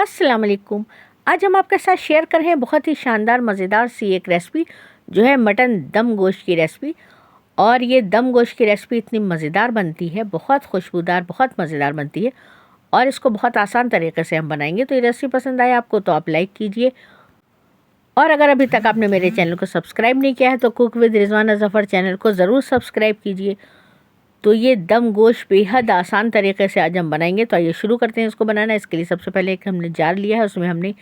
अस्सलाम वालेकुम। आज हम आपके साथ शेयर कर रहे हैं बहुत ही शानदार मज़ेदार सी एक रेसिपी, जो है मटन दम गोश्त की रेसिपी। और ये दम गोश्त की रेसिपी इतनी मज़ेदार बनती है, बहुत खुशबूदार, बहुत मज़ेदार बनती है और इसको बहुत आसान तरीके से हम बनाएंगे। तो ये रेसिपी पसंद आए आपको तो आप लाइक कीजिए, और अगर अभी तक आपने मेरे चैनल को सब्सक्राइब नहीं किया है तो cook with Rizwana Zafar channel को ज़रूर सब्सक्राइब कीजिए। तो ये दम गोश्त बेहद आसान तरीके से आज हम बनाएंगे। तो आइए शुरू करते हैं इसको बनाना। इसके लिए सबसे पहले एक हमने जार लिया है, उसमें हमने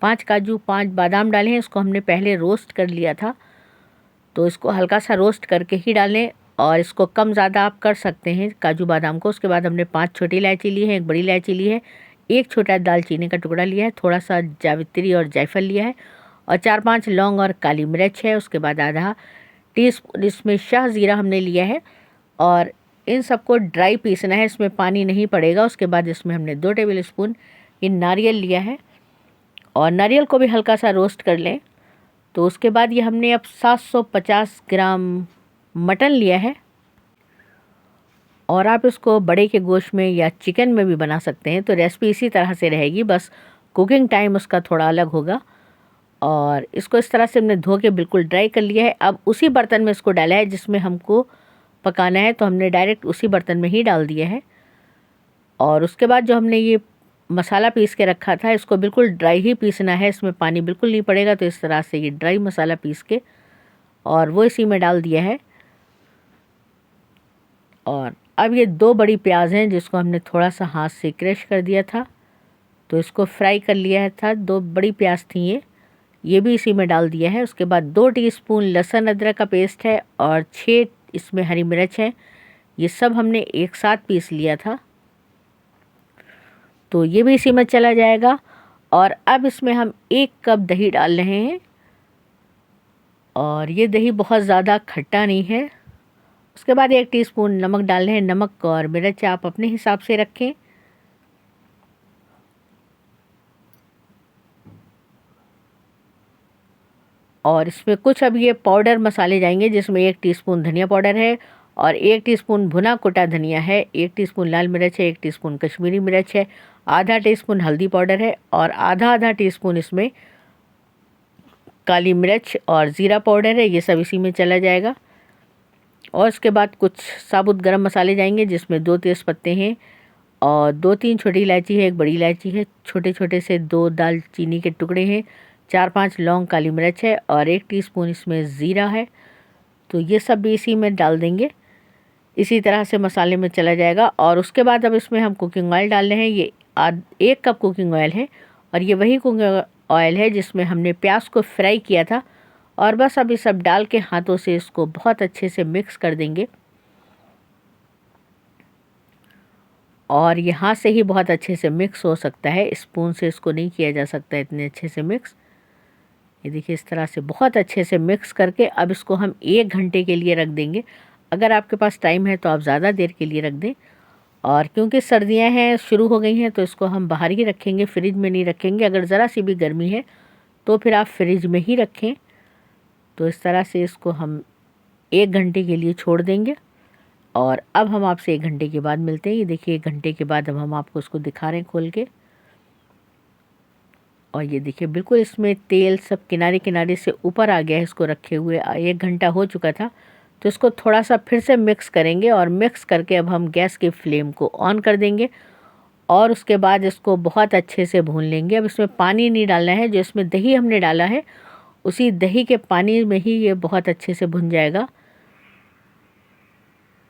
5 काजू 5 बादाम डाले हैं। इसको हमने पहले रोस्ट कर लिया था, तो इसको हल्का सा रोस्ट करके ही डालें, और इसको कम ज़्यादा आप कर सकते हैं काजू बादाम को। उसके बाद हमने 5 छोटी इलायची ली है, एक बड़ी इलायची ली है, एक छोटा दालचीनी का टुकड़ा लिया है, थोड़ा सा जावित्री और जायफल लिया है, और 4-5 लौंग और काली मिर्च है। उसके बाद आधा टीस्पून इसमें शाह ज़ीरा हमने लिया है, और इन सबको ड्राई पीसना है, इसमें पानी नहीं पड़ेगा। उसके बाद इसमें हमने 2 टेबल स्पून ये नारियल लिया है, और नारियल को भी हल्का सा रोस्ट कर लें। तो उसके बाद ये हमने अब 750 ग्राम मटन लिया है, और आप इसको बड़े के गोश्त में या चिकन में भी बना सकते हैं। तो रेसिपी इसी तरह से रहेगी, बस कुकिंग टाइम उसका थोड़ा अलग होगा। और इसको इस तरह से हमने धो के बिल्कुल ड्राई कर लिया है। अब उसी बर्तन में इसको डाला है जिसमें हमको पकाना है, तो हमने डायरेक्ट उसी बर्तन में ही डाल दिया है। और उसके बाद जो हमने ये मसाला पीस के रखा था, इसको बिल्कुल ड्राई ही पीसना है, इसमें पानी बिल्कुल नहीं पड़ेगा। तो इस तरह से ये ड्राई मसाला पीस के और वो इसी में डाल दिया है। और अब ये 2 बड़ी प्याज हैं जिसको हमने थोड़ा सा हाथ से क्रश कर दिया था, तो इसको फ्राई कर लिया था। 2 बड़ी प्याज थी ये भी इसी में डाल दिया है। उसके बाद 2 टीस्पून लहसुन अदरक का पेस्ट है, और 6 इसमें हरी मिर्च है। ये सब हमने एक साथ पीस लिया था, तो ये भी इसी में चला जाएगा। और अब इसमें हम 1 कप दही डाल रहे हैं, और ये दही बहुत ज़्यादा खट्टा नहीं है। उसके बाद 1 टीस्पून नमक डाल रहे हैं। नमक और मिर्च आप अपने हिसाब से रखें। और इसमें कुछ अब ये पाउडर मसाले जाएंगे, जिसमें 1 टीस्पून धनिया पाउडर है, और 1 टीस्पून भुना कुटा धनिया है, 1 टीस्पून लाल मिर्च है, 1 टीस्पून कश्मीरी मिर्च है, आधा टीस्पून हल्दी पाउडर है, और आधा टीस्पून इसमें काली मिर्च और ज़ीरा पाउडर है। ये सब इसी में चला जाएगा। और उसके बाद कुछ साबुत गरम मसाले जाएंगे, जिसमें 2 तेज़पत्ते हैं, और 2-3 छोटी इलायची है, एक बड़ी इलायची है, छोटे छोटे से 2 दालचीनी के टुकड़े हैं, 4-5 लौंग काली मिर्च है, और 1 टीस्पून इसमें ज़ीरा है। तो ये सब भी इसी में डाल देंगे, इसी तरह से मसाले में चला जाएगा। और उसके बाद अब इसमें हम कुकिंग ऑयल डाल रहे हैं। ये 1 कप कुकिंग ऑयल है, और ये वही कुकिंग ऑयल है जिसमें हमने प्याज को फ्राई किया था। और बस अब ये सब डाल के हाथों से इसको बहुत अच्छे से मिक्स कर देंगे, और ये हाथ से ही बहुत अच्छे से मिक्स हो सकता है, स्पून से इसको नहीं किया जा सकता इतने अच्छे से मिक्स। ये देखिए इस तरह से बहुत अच्छे से मिक्स करके अब इसको हम 1 घंटे के लिए रख देंगे। अगर आपके पास टाइम है तो आप ज़्यादा देर के लिए रख दें, और क्योंकि सर्दियां हैं शुरू हो गई हैं तो इसको हम बाहर ही रखेंगे, फ्रिज में नहीं रखेंगे। अगर ज़रा सी भी गर्मी है तो फिर आप फ्रिज में ही रखें। तो इस तरह से इसको हम 1 घंटे के लिए छोड़ देंगे, और अब हम आपसे 1 घंटे के बाद मिलते हैं। ये देखिए 1 घंटे के बाद अब हम आपको इसको दिखा रहे हैं खोल के, और ये देखिए बिल्कुल इसमें तेल सब किनारे किनारे से ऊपर आ गया है। इसको रखे हुए 1 घंटा हो चुका था, तो इसको थोड़ा सा फिर से मिक्स करेंगे, और मिक्स करके अब हम गैस की फ्लेम को ऑन कर देंगे, और उसके बाद इसको बहुत अच्छे से भून लेंगे। अब इसमें पानी नहीं डालना है, जो इसमें दही हमने डाला है उसी दही के पानी में ही ये बहुत अच्छे से भुन जाएगा,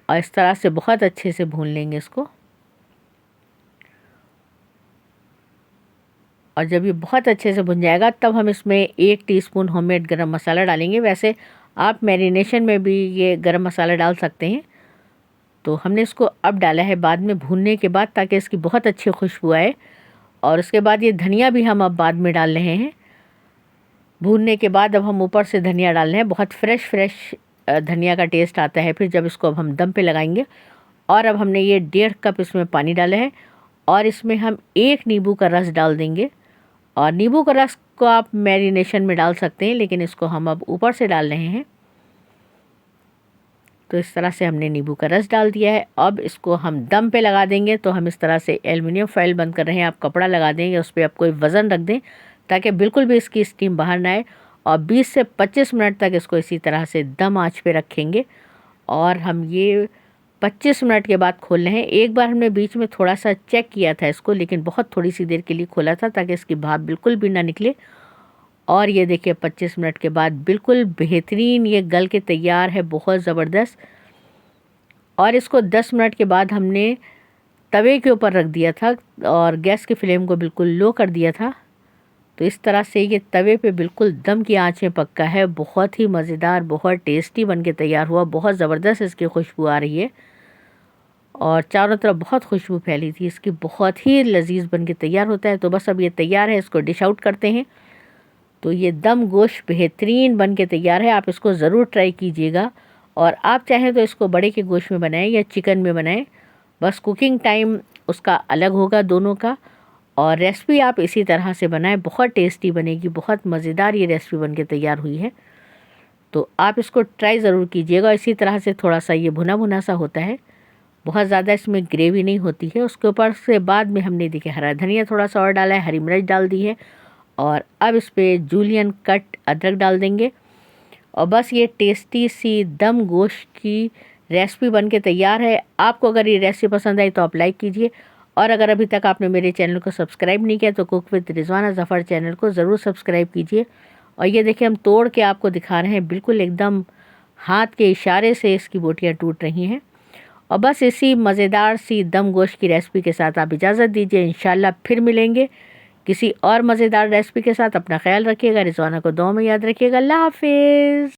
और इस तरह से बहुत अच्छे से भून लेंगे इसको। और जब ये बहुत अच्छे से भुन जाएगा तब हम इसमें 1 टीस्पून होममेड गरम मसाला डालेंगे। वैसे आप मैरिनेशन में भी ये गरम मसाला डाल सकते हैं, तो हमने इसको अब डाला है बाद में भूनने के बाद, ताकि इसकी बहुत अच्छी खुशबू आए। और उसके बाद ये धनिया भी हम अब बाद में डाल रहे हैं भूनने के बाद। अब हम ऊपर से धनिया डाल रहे हैं, बहुत फ्रेश धनिया का टेस्ट आता है फिर जब इसको अब हम दम पे लगाएंगे। और अब हमने ये 1.5 कप इसमें पानी डाला है, और इसमें हम 1 नींबू का रस डाल देंगे। और नींबू का रस को आप मैरिनेशन में डाल सकते हैं, लेकिन इसको हम अब ऊपर से डाल रहे हैं। तो इस तरह से हमने नींबू का रस डाल दिया है। अब इसको हम दम पे लगा देंगे। तो हम इस तरह से एल्युमिनियम फॉइल बंद कर रहे हैं, आप कपड़ा लगा देंगे, उस पर आप कोई वज़न रख दें ताकि बिल्कुल भी इसकी स्टीम बाहर ना आए। और 20 से 25 मिनट तक इसको इसी तरह से दम आँच पे रखेंगे। और हम ये 25 मिनट के बाद खोल रहे हैं। एक बार हमने बीच में थोड़ा सा चेक किया था इसको, लेकिन बहुत थोड़ी सी देर के लिए खोला था ताकि इसकी भाप बिल्कुल भी ना निकले। और ये देखिए 25 मिनट के बाद बिल्कुल बेहतरीन ये गल के तैयार है, बहुत ज़बरदस्त। और इसको 10 मिनट के बाद हमने तवे के ऊपर रख दिया था और गैस की फ्लेम को बिल्कुल लो कर दिया था। तो इस तरह से ये तवे पे बिल्कुल दम की आंच में पक्का है। बहुत ही मज़ेदार, बहुत टेस्टी बन के तैयार हुआ। बहुत ज़बरदस्त इसकी खुशबू आ रही है और चारों तरफ बहुत खुशबू फैली थी इसकी। बहुत ही लजीज बन के तैयार होता है। तो बस अब ये तैयार है, इसको डिश आउट करते हैं। तो ये दम गोश्त बेहतरीन बन के तैयार है, आप इसको ज़रूर ट्राई कीजिएगा। और आप चाहें तो इसको बड़े के गोश्त में बनाएं या चिकन में बनाएं, बस कुकिंग टाइम उसका अलग होगा दोनों का। और रेसिपी आप इसी तरह से बनाएं, बहुत टेस्टी बनेगी, बहुत मज़ेदार ये रेसिपी बन के तैयार हुई है। तो आप इसको ट्राई ज़रूर कीजिएगा। इसी तरह से थोड़ा सा ये भुना भुना सा होता है, बहुत ज़्यादा इसमें ग्रेवी नहीं होती है। उसके ऊपर से बाद में हमने देखिए हरा धनिया थोड़ा सा और डाला है, हरी मिर्च डाल दी है और अब इस पर जूलियन कट अदरक डाल देंगे। और बस ये टेस्टी सी दम गोश्त की रेसिपी बन के तैयार है। आपको अगर ये रेसिपी पसंद आई तो आप लाइक कीजिए। और अगर अभी तक आपने मेरे चैनल को सब्सक्राइब नहीं किया तो cook with Rizwana Zafar channel को ज़रूर सब्सक्राइब कीजिए। और ये देखिए हम तोड़ के आपको दिखा रहे हैं, बिल्कुल एकदम हाथ के इशारे से इसकी बोटियाँ टूट रही हैं। और बस इसी मज़ेदार सी दम गोश्त की रेसिपी के साथ आप इजाज़त दीजिए। इंशाल्लाह फिर मिलेंगे किसी और मज़ेदार रेसिपी के साथ। अपना ख्याल रखिएगा, रिजवाना को दुआ में याद रखिएगा। अल्लाह हाफिज़।